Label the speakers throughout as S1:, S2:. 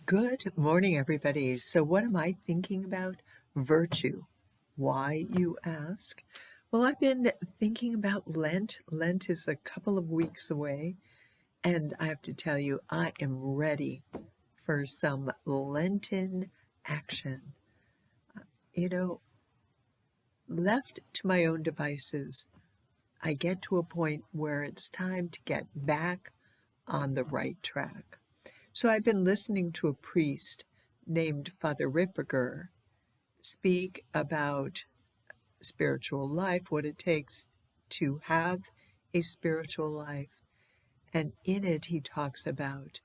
S1: Good morning, everybody. So, what am I thinking about? Virtue. Why, you ask? Well, I've been thinking about Lent. Lent is a couple of weeks away, and I have to tell you, I am ready for some Lenten action. You know, left to my own devices, I get to a point where it's time to get back on the right track. So I've been listening to a priest named Father Ripperger speak about spiritual life, what it takes to have a spiritual life. And in it, he talks about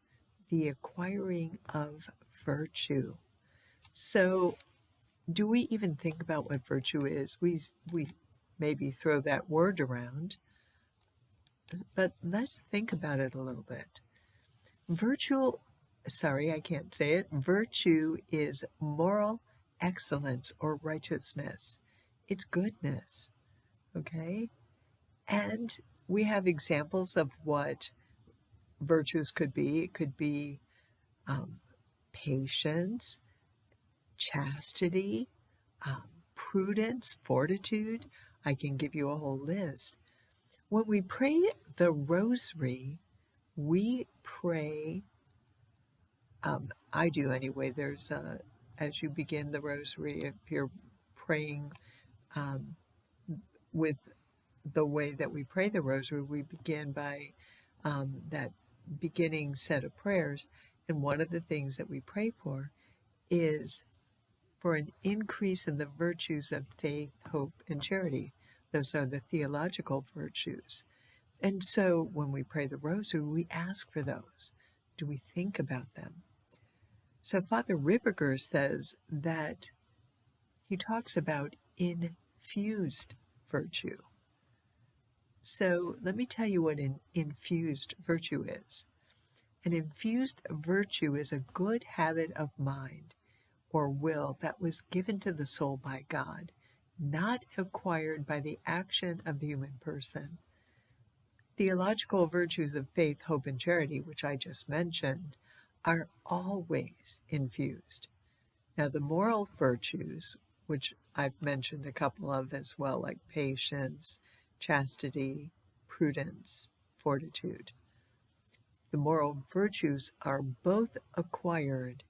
S1: the acquiring of virtue. So, do we even think about what virtue is? We maybe throw that word around, but let's think about it a little bit. I can't say it. Virtue is moral excellence or righteousness. It's goodness, okay? And we have examples of what virtues could be. It could be patience, chastity, prudence, fortitude. I can give you a whole list. When we pray the rosary, we pray, I do anyway, as you begin the rosary, if you're praying with the way that we pray the rosary, we begin by that beginning set of prayers. And one of the things that we pray for is for an increase in the virtues of faith, hope, and charity. Those are the theological virtues. And so when we pray the rosary, we ask for those. Do we think about them? So Father Ripperger says that he talks about infused virtue. So let me tell you what an infused virtue is. An infused virtue is a good habit of mind or will that was given to the soul by God, not acquired by the action of the human person. Theological virtues of faith, hope, and charity, which I just mentioned, are always infused. Now, the moral virtues, which I've mentioned a couple of as well, like patience, chastity, prudence, fortitude. The moral virtues are both acquired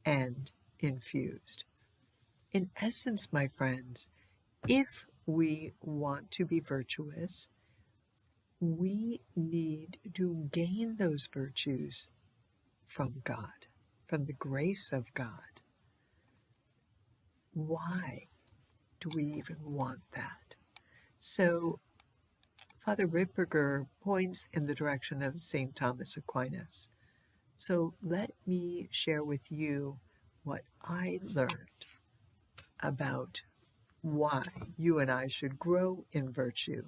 S1: and infused. In essence, my friends, if we want to be virtuous, we need to gain those virtues from God, from the grace of God. Why do we even want that? So, Father Ripperger points in the direction of St. Thomas Aquinas. So let me share with you what I learned about why you and I should grow in virtue.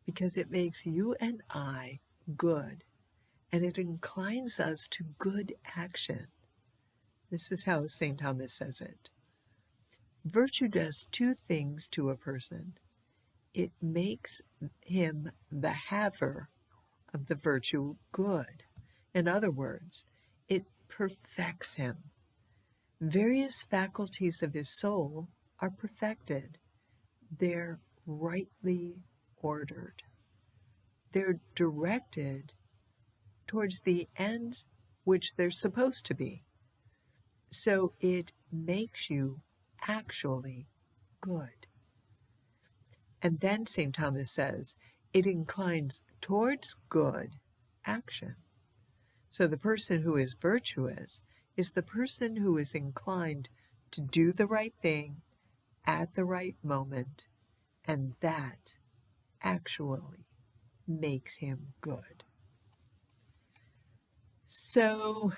S1: Because it makes you and I good, and it inclines us to good action. This is how St. Thomas says it. Virtue does two things to a person. It makes him the haver of the virtue good. In other words, it perfects him. Various faculties of his soul are perfected. They're rightly ordered. They're directed towards the ends which they're supposed to be. So it makes you actually good. And then St. Thomas says, it inclines towards good action. So the person who is virtuous is the person who is inclined to do the right thing at the right moment, and that actually makes him good. So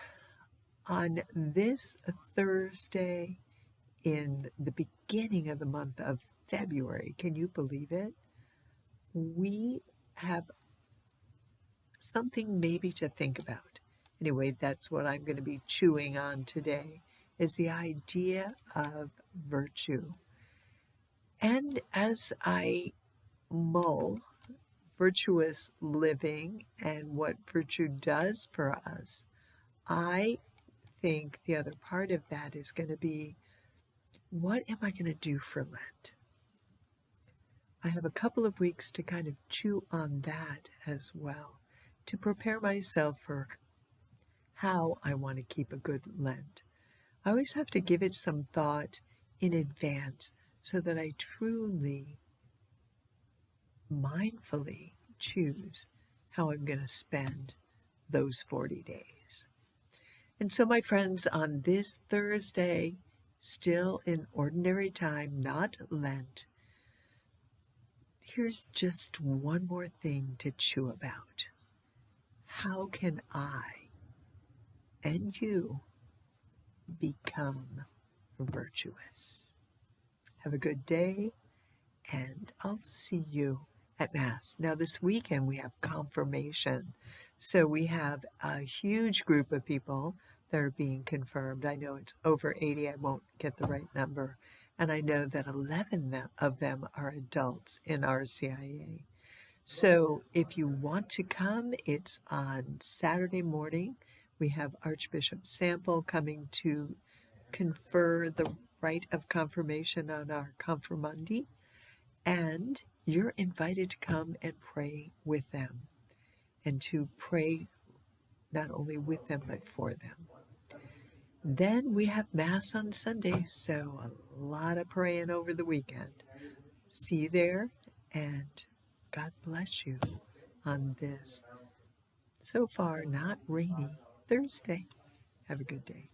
S1: on this Thursday in the beginning of the month of February, can you believe it? We have something maybe to think about. Anyway, that's what I'm going to be chewing on today, is the idea of virtue. And as I mull virtuous living and what virtue does for us, I think the other part of that is going to be, what am I going to do for Lent? I have a couple of weeks to kind of chew on that as well, to prepare myself for how I want to keep a good Lent. I always have to give it some thought in advance so that I truly, mindfully choose how I'm going to spend those 40 days. And so, my friends, on this Thursday, still in ordinary time, not Lent, here's just one more thing to chew about. How can I and you become virtuous? Have a good day, and I'll see you at Mass. Now, this weekend we have confirmation. So we have a huge group of people that are being confirmed. I know it's over 80. I won't get the right number. And I know that 11 of them are adults in RCIA. So if you want to come, it's on Saturday morning. We have Archbishop Sample coming to confer the rite of confirmation on our confirmandi, and you're invited to come and pray with them, and to pray not only with them but for them. Then we have Mass on Sunday, so a lot of praying over the weekend. See you there, and God bless you on this so far not rainy Thursday. Have a good day.